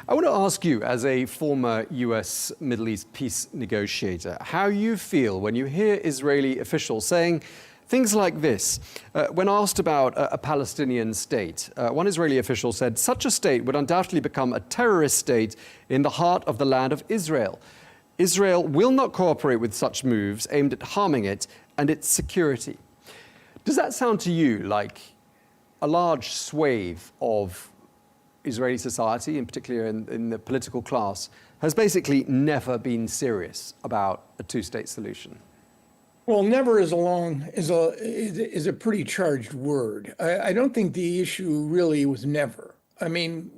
I want to ask you, as a former US Middle East peace negotiator, how you feel when you hear Israeli officials saying things like this. When asked about a Palestinian state, one Israeli official said, such a state would undoubtedly become a terrorist state in the heart of the land of Israel. Israel will not cooperate with such moves aimed at harming it and its security. Does that sound to you like a large swathe of Israeli society, in particular in the political class, has basically never been serious about a two-state solution? Well, never is a pretty charged word. I don't think the issue really was never. I mean,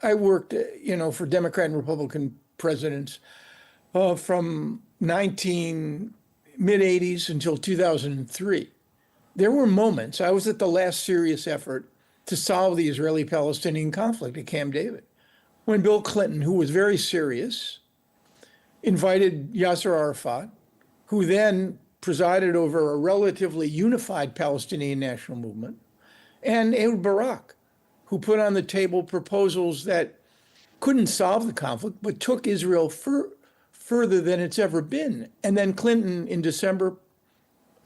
I worked, for Democrat and Republican presidents from mid-80s until 2003. There were moments, I was at the last serious effort to solve the Israeli-Palestinian conflict at Camp David, when Bill Clinton, who was very serious, invited Yasser Arafat, who then presided over a relatively unified Palestinian national movement, and Ehud Barak, who put on the table proposals that couldn't solve the conflict, but took Israel further than it's ever been. And then Clinton in December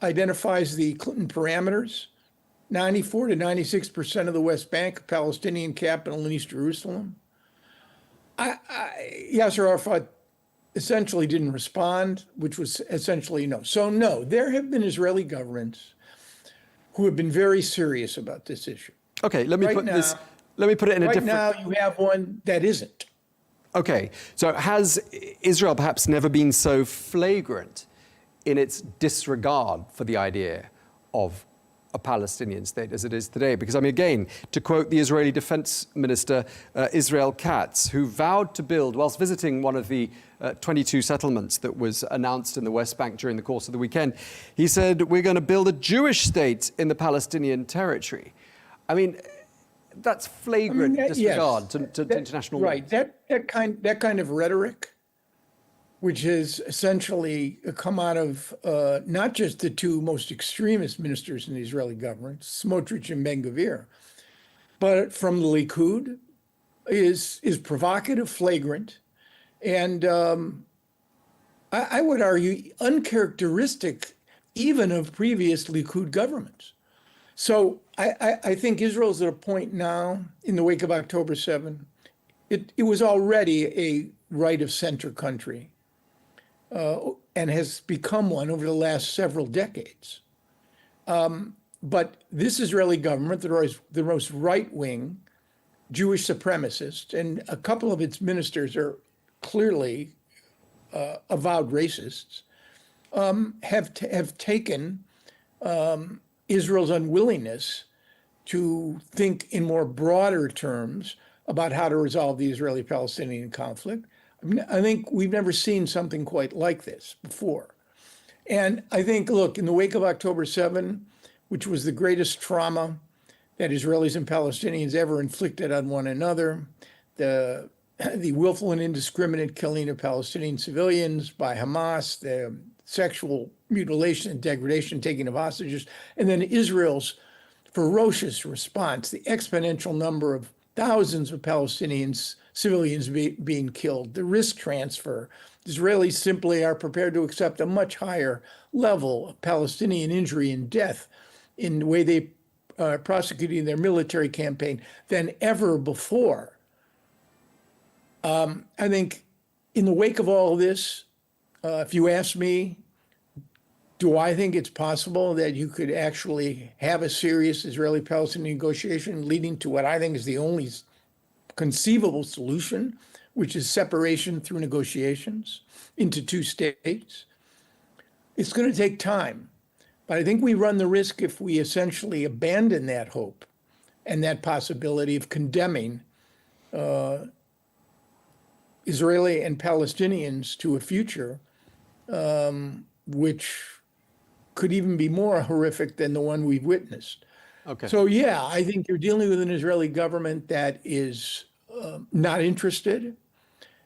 identifies the Clinton parameters, 94 to 96% of the West Bank, Palestinian capital in East Jerusalem. Yasser Arafat essentially didn't respond, which was essentially no. So no, there have been Israeli governments who have been very serious about this issue. Okay, let me put it in a different... Right now, you have one that isn't. Okay, so has Israel perhaps never been so flagrant in its disregard for the idea of a Palestinian state as it is today? Because, I mean, again, to quote the Israeli Defense Minister, Israel Katz, who vowed to build, whilst visiting one of the 22 settlements that was announced in the West Bank during the course of the weekend, he said, we're going to build a Jewish state in the Palestinian territory. I mean, that's flagrant disregard to international law. Right, that kind of rhetoric, which has essentially come out of not just the two most extremist ministers in the Israeli government, Smotrich and Ben-Gvir, but from the Likud, is provocative, flagrant, and I would argue uncharacteristic even of previous Likud governments. So I think Israel's at a point now, in the wake of October 7, it was already a right-of-center country. And has become one over the last several decades. But this Israeli government, the most right-wing Jewish supremacist, and a couple of its ministers are clearly avowed racists, have taken Israel's unwillingness to think in more broader terms about how to resolve the Israeli-Palestinian conflict. I think we've never seen something quite like this before. And I think, look, in the wake of October 7, which was the greatest trauma that Israelis and Palestinians ever inflicted on one another, the willful and indiscriminate killing of Palestinian civilians by Hamas, the sexual mutilation and degradation, taking of hostages, and then Israel's ferocious response, the exponential number of thousands of Palestinians, civilians being killed, the risk transfer. Israelis simply are prepared to accept a much higher level of Palestinian injury and death in the way they are prosecuting their military campaign than ever before. I think in the wake of all of this, if you ask me, do I think it's possible that you could actually have a serious Israeli-Palestinian negotiation leading to what I think is the only conceivable solution, which is separation through negotiations into two states? It's going to take time. But I think we run the risk if we essentially abandon that hope and that possibility of condemning Israeli and Palestinians to a future which could even be more horrific than the one we've witnessed. Okay. So, yeah, I think you're dealing with an Israeli government that is not interested,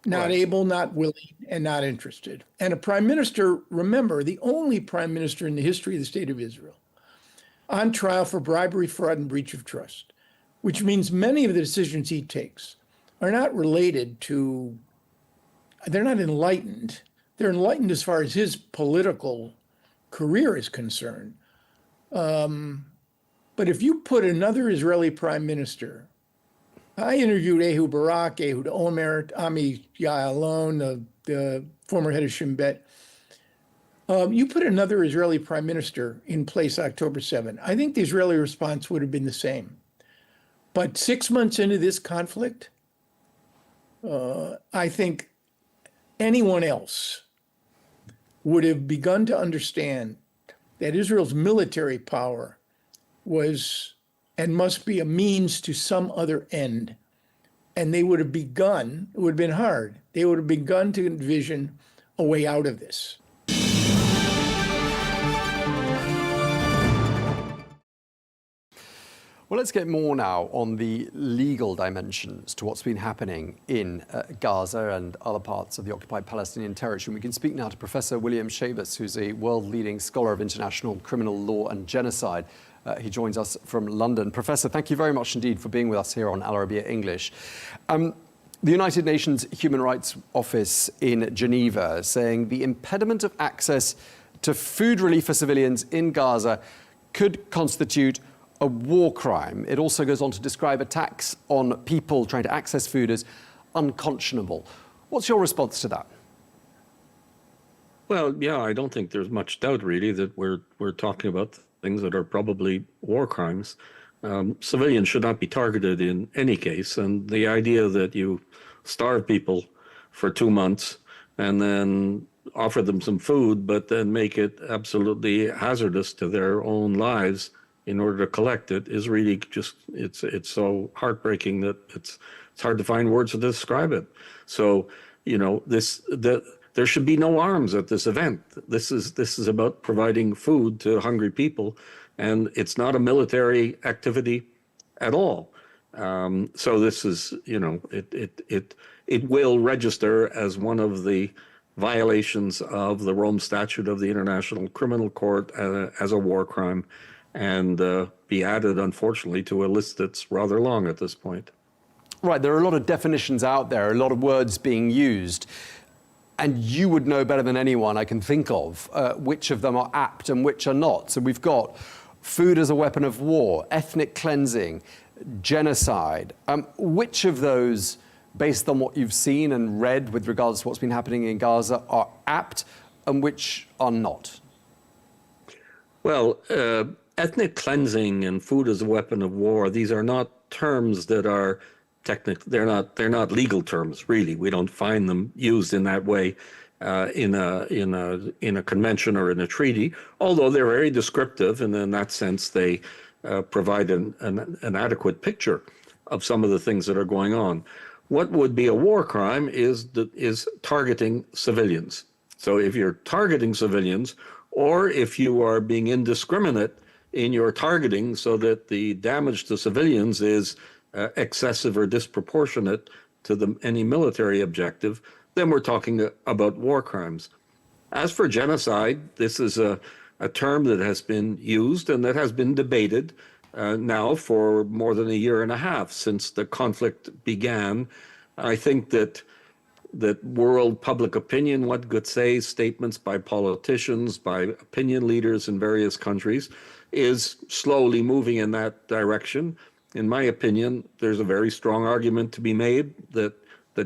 not able, not willing, and not interested. And a prime minister, remember, the only prime minister in the history of the state of Israel, on trial for bribery, fraud, and breach of trust, which means many of the decisions he takes are not related to, they're not enlightened. They're enlightened as far as his political career is concerned. But if you put another Israeli prime minister, I interviewed Ehud Barak, Ehud Olmert, Ami Ya'alon, the former head of Shin Bet. You put another Israeli prime minister in place October 7, I think the Israeli response would have been the same. But 6 months into this conflict, I think anyone else would have begun to understand that Israel's military power was and must be a means to some other end. And they would have begun, it would have been hard, they would have begun to envision a way out of this. Well, let's get more now on the legal dimensions to what's been happening in Gaza and other parts of the occupied Palestinian territory. We can speak now to Professor William Schabas, who's a world-leading scholar of international criminal law and genocide. He joins us from London. Professor, thank you very much indeed for being with us here on Al Arabiya English. The United Nations Human Rights Office in Geneva saying the impediment of access to food relief for civilians in Gaza could constitute a war crime. It also goes on to describe attacks on people trying to access food as unconscionable. What's your response to that? Well, yeah, I don't think there's much doubt really that we're talking about things that are probably war crimes. Civilians should not be targeted in any case, and the idea that you starve people for 2 months and then offer them some food, but then make it absolutely hazardous to their own lives in order to collect it is really just, it's so heartbreaking that it's hard to find words to describe it. So, you know, there should be no arms at this event. This is about providing food to hungry people, and it's not a military activity at all. So this is, you know, it will register as one of the violations of the Rome Statute of the International Criminal Court as a war crime, and be added, unfortunately, to a list that's rather long at this point. Right, there are a lot of definitions out there, a lot of words being used, and you would know better than anyone I can think of which of them are apt and which are not. So we've got food as a weapon of war, ethnic cleansing, genocide. Which of those, based on what you've seen and read with regards to what's been happening in Gaza, are apt and which are not? Well, ethnic cleansing and food as a weapon of war, these are not terms that are technical. They're not legal terms, really. We don't find them used in that way in a convention or in a treaty, although they're very descriptive, and in that sense they provide an adequate picture of some of the things that are going on. What would be a war crime is targeting civilians. So if you're targeting civilians, or if you are being indiscriminate in your targeting so that the damage to civilians is excessive or disproportionate to any military objective, then we're talking about war crimes. As for genocide, this is a term that has been used and that has been debated now for more than a year and a half since the conflict began. I think that world public opinion, one could say, statements by politicians, by opinion leaders in various countries, is slowly moving in that direction. In my opinion, there's a very strong argument to be made that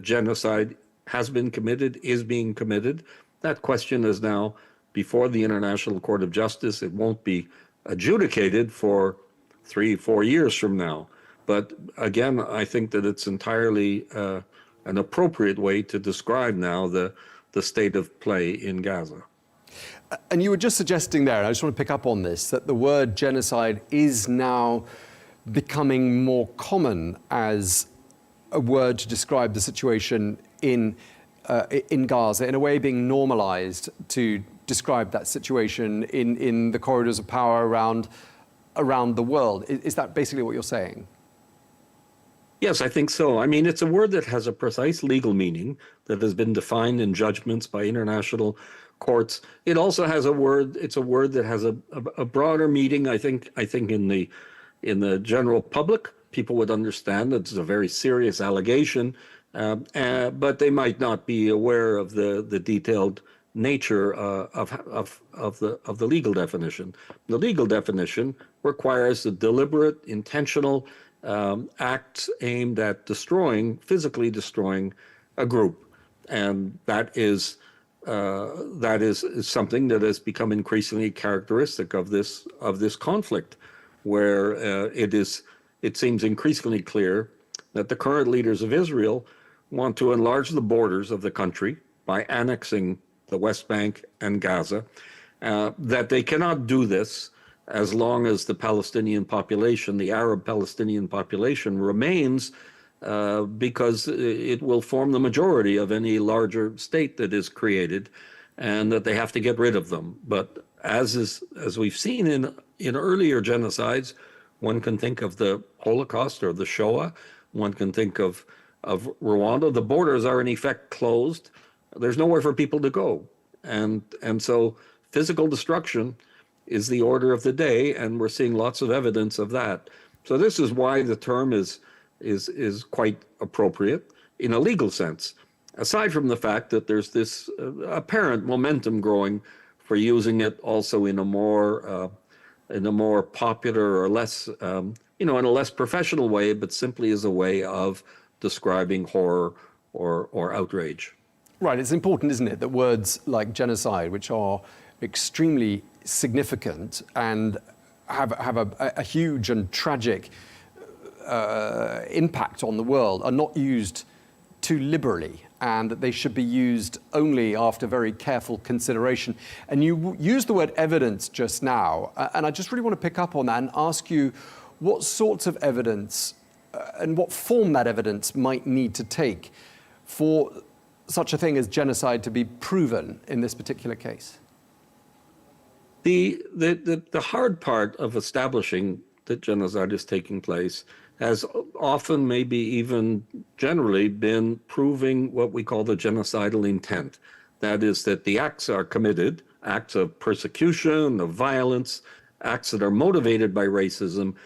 genocide has been committed, is being committed. That question is now before the International Court of Justice. It won't be adjudicated for 3-4 years from now. But again, I think that it's entirely an appropriate way to describe now the state of play in Gaza. And you were just suggesting there, and I just want to pick up on this, that the word genocide is now becoming more common as a word to describe the situation in Gaza, in a way being normalized to describe that situation in the corridors of power around the world. Is that basically what you're saying? Yes, I think so. I mean, it's a word that has a precise legal meaning that has been defined in judgments by international courts. It also has it's a word that has a broader meaning. I think in the general public, people would understand that it's a very serious allegation, but they might not be aware of the detailed nature of the legal definition. The legal definition requires a deliberate, intentional acts aimed at physically destroying a group, and that is something that has become increasingly characteristic of this conflict, where it seems increasingly clear that the current leaders of Israel want to enlarge the borders of the country by annexing the West Bank and Gaza, that they cannot do this as long as the Palestinian population, the Arab Palestinian population, remains, because it will form the majority of any larger state that is created, and that they have to get rid of them. But as we've seen in earlier genocides, one can think of the Holocaust or the Shoah, one can think of Rwanda. The borders are in effect closed. There's nowhere for people to go. And so physical destruction is the order of the day, and we're seeing lots of evidence of that. So this is why the term is quite appropriate. in a legal sense, aside from the fact that there's this apparent momentum growing for using it also in a more popular or less, in a less professional way, but simply as a way of describing horror or outrage. Right, it's important, isn't it, that words like genocide, which are extremely significant and have a huge and tragic impact on the world, are not used too liberally, and that they should be used only after very careful consideration. And you used the word evidence just now, and I just really want to pick up on that and ask you what sorts of evidence and what form that evidence might need to take for such a thing as genocide to be proven in this particular case. The hard part of establishing that genocide is taking place has often, maybe even generally, been proving what we call the genocidal intent. That is, that the acts are committed, acts of persecution, of violence, acts that are motivated by racism,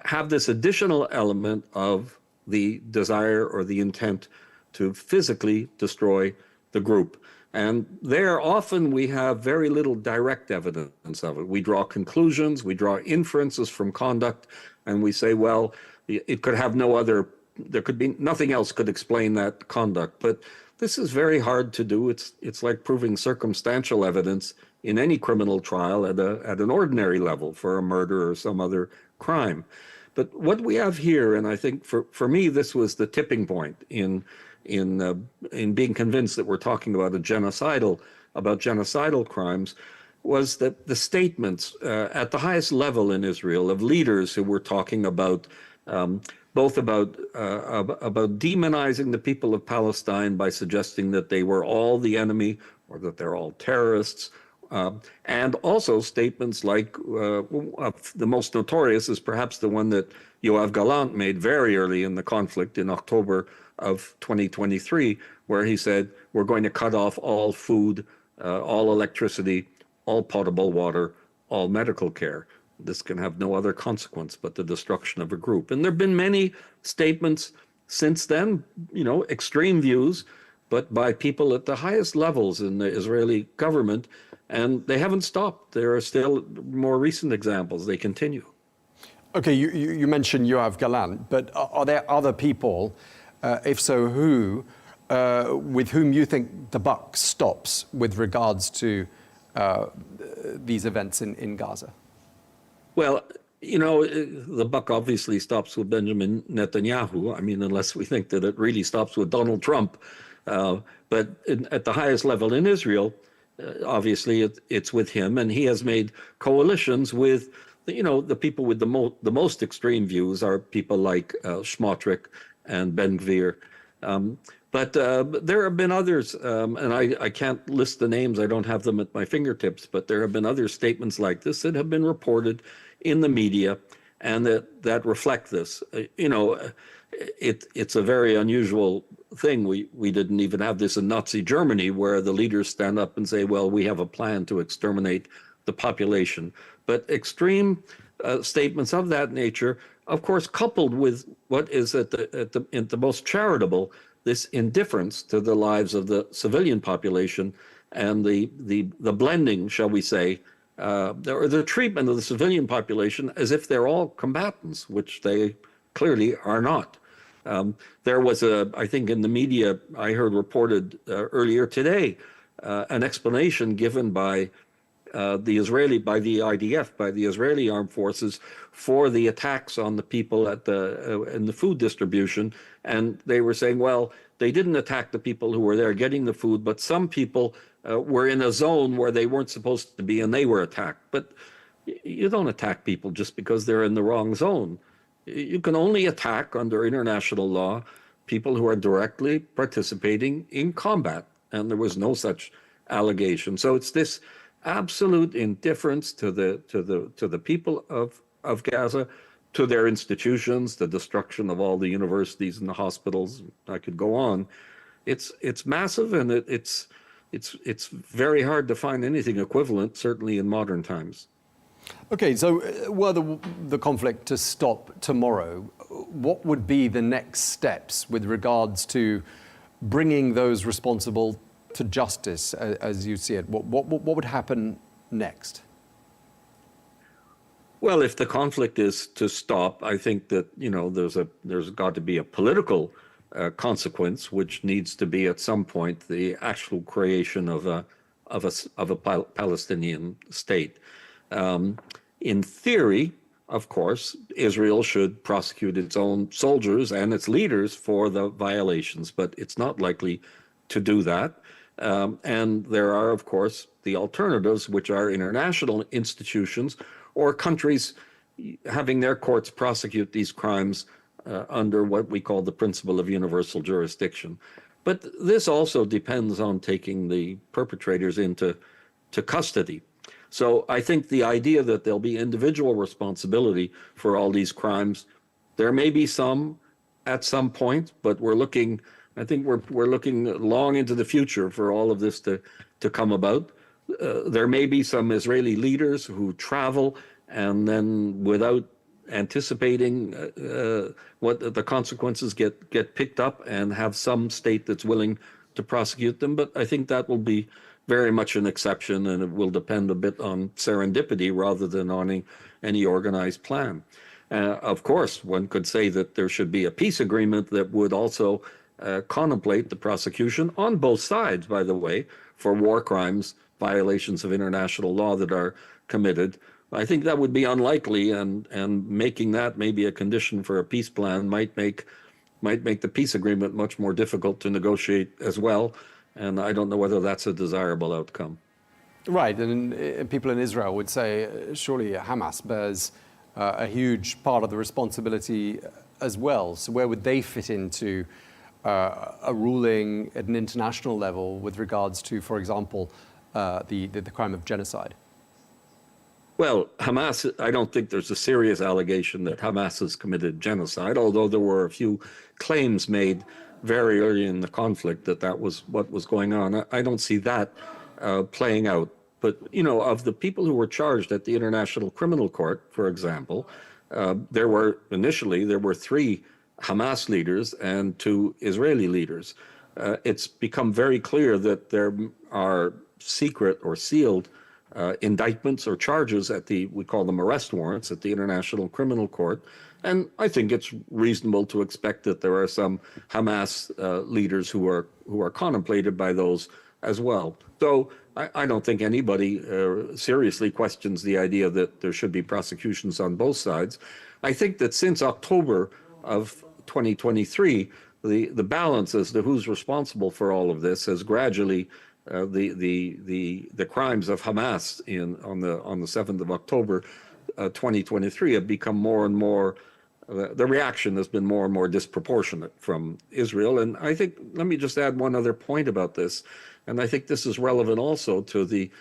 have this additional element of the desire or the intent to physically destroy the group. And there often we have very little direct evidence of it. We draw conclusions, we draw inferences from conduct, and we say, well, it could have there could be nothing else could explain that conduct. But this is very hard to do. It's like proving circumstantial evidence in any criminal trial at an ordinary level for a murder or some other crime. But what we have here, and I think for me this was the tipping point in being convinced that we're talking about genocidal crimes, was that the statements at the highest level in Israel of leaders who were talking about both about demonizing the people of Palestine by suggesting that they were all the enemy or that they're all terrorists, and also statements like the most notorious is perhaps the one that Yoav Gallant made very early in the conflict in October of 2023, where he said, we're going to cut off all food, all electricity, all potable water, all medical care. This can have no other consequence but the destruction of a group. And there have been many statements since then, extreme views, but by people at the highest levels in the Israeli government, and they haven't stopped. There are still more recent examples. They continue. Okay, you mentioned Yoav Gallant, but are there other people, if so who, with whom you think the buck stops with regards to these events in Gaza? Well, the buck obviously stops with Benjamin Netanyahu. I mean, unless we think that it really stops with Donald Trump. But at the highest level in Israel, obviously it's with him, and he has made coalitions with, the people with the most extreme views are people like Smotrich and Ben Gvir. But there have been others, and I can't list the names, I don't have them at my fingertips, but there have been other statements like this that have been reported in the media and that reflect this. It's a very unusual thing. We didn't even have this in Nazi Germany, where the leaders stand up and say, well, we have a plan to exterminate the population. But extreme statements of that nature, of course, coupled with what is at the most charitable, this indifference to the lives of the civilian population and the blending, shall we say, or the treatment of the civilian population as if they're all combatants, which they clearly are not. There was I think in the media, I heard reported earlier today, an explanation given by the IDF, by the Israeli armed forces, for the attacks on the people in the food distribution. And they were saying, well, they didn't attack the people who were there getting the food, but some people were in a zone where they weren't supposed to be and they were attacked. But you don't attack people just because they're in the wrong zone. You can only attack under international law people who are directly participating in combat. And there was no such allegation. So it's this absolute indifference to the people of Gaza, to their institutions, the destruction of all the universities and the hospitals. I could go on. It's massive, and it's very hard to find anything equivalent, certainly in modern times. Okay, so were the conflict to stop tomorrow, what would be the next steps with regards to bringing those responsible to justice, as you see it? What would happen next? Well, if the conflict is to stop, I think that, you know, there's got to be a political consequence, which needs to be at some point the actual creation of a Palestinian state. In theory, of course, Israel should prosecute its own soldiers and its leaders for the violations, but it's not likely to do that. And there are, of course, the alternatives, which are international institutions or countries having their courts prosecute these crimes under what we call the principle of universal jurisdiction. But this also depends on taking the perpetrators into custody. So I think the idea that there'll be individual responsibility for all these crimes, there may be some at some point, but I think we're looking long into the future for all of this to come about. There may be some Israeli leaders who travel and then, without anticipating what the consequences, get picked up and have some state that's willing to prosecute them. But I think that will be very much an exception, and it will depend a bit on serendipity rather than on any organized plan. Of course, one could say that there should be a peace agreement that would also contemplate the prosecution on both sides, by the way, for war crimes, violations of international law that are committed. I think that would be unlikely, and making that maybe a condition for a peace plan might make the peace agreement much more difficult to negotiate as well. And I don't know whether that's a desirable outcome. Right, and people in Israel would say surely Hamas bears a huge part of the responsibility as well. So where would they fit into a ruling at an international level with regards to, for example, the crime of genocide? Well, Hamas, I don't think there's a serious allegation that Hamas has committed genocide, although there were a few claims made very early in the conflict that was what was going on. I don't see that playing out. But, you know, of the people who were charged at the International Criminal Court, for example, there were 3 Hamas leaders and 2 Israeli leaders. It's become very clear that there are secret or sealed indictments or charges we call them arrest warrants at the International Criminal Court. And I think it's reasonable to expect that there are some Hamas leaders who are contemplated by those as well. So I don't think anybody seriously questions the idea that there should be prosecutions on both sides. I think that since October of 2023, the balance as to who's responsible for all of this has gradually the crimes of Hamas on the 7th of October 2023 have become more and more, the reaction has been more and more disproportionate from Israel. And I think, let me just add one other point about this, and I think this is relevant also to the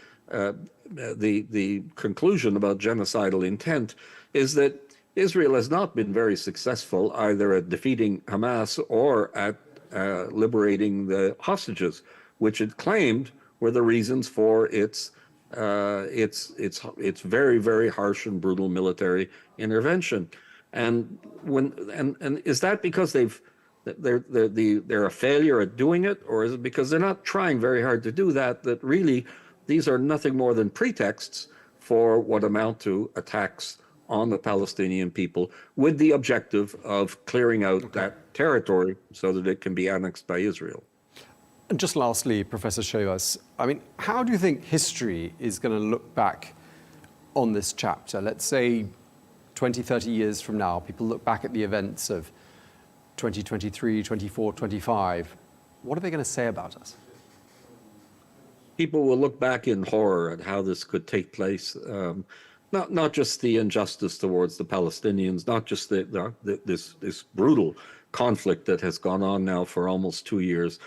conclusion about genocidal intent, is that Israel has not been very successful either at defeating Hamas or at liberating the hostages, which it claimed were the reasons for its very, very harsh and brutal military intervention. And is that because they're a failure at doing it, or is it because they're not trying very hard to do that? That really these are nothing more than pretexts for what amount to attacks on the Palestinian people, with the objective of clearing out that territory so that it can be annexed by Israel. And just lastly, Professor Schabas, I mean, how do you think history is going to look back on this chapter? Let's say 20, 30 years from now, people look back at the events of 2023, 24, 25. What are they going to say about us? People will look back in horror at how this could take place. Not just the injustice towards the Palestinians, not just this brutal conflict that has gone on now for almost 2 years,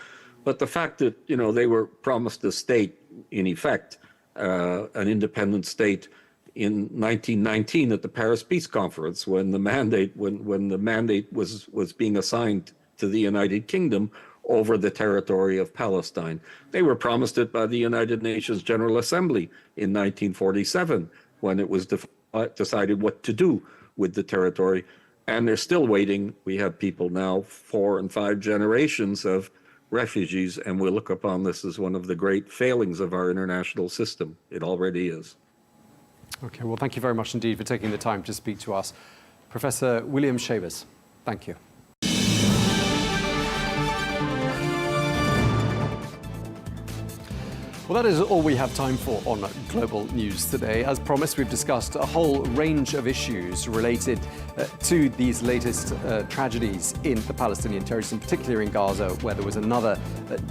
but the fact that, you know, they were promised a state, in effect, an independent state in 1919 at the Paris Peace Conference, when the mandate was being assigned to the United Kingdom over the territory of Palestine. They were promised it by the United Nations General Assembly in 1947, when it was decided what to do with the territory. And they're still waiting. We have people now, 4 and 5 generations of refugees, and we look upon this as one of the great failings of our international system. It already is. Okay, well, thank you very much indeed for taking the time to speak to us. Professor William Schabas, thank you. Well, that is all we have time for on Global News today. As promised, we've discussed a whole range of issues related to these latest tragedies in the Palestinian territories, in particular in Gaza, where there was another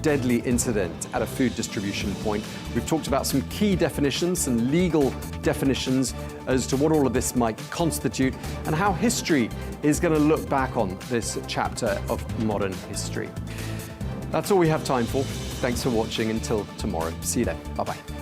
deadly incident at a food distribution point. We've talked about some key definitions and legal definitions as to what all of this might constitute and how history is going to look back on this chapter of modern history. That's all we have time for. Thanks for watching. Until tomorrow. See you then. Bye-bye.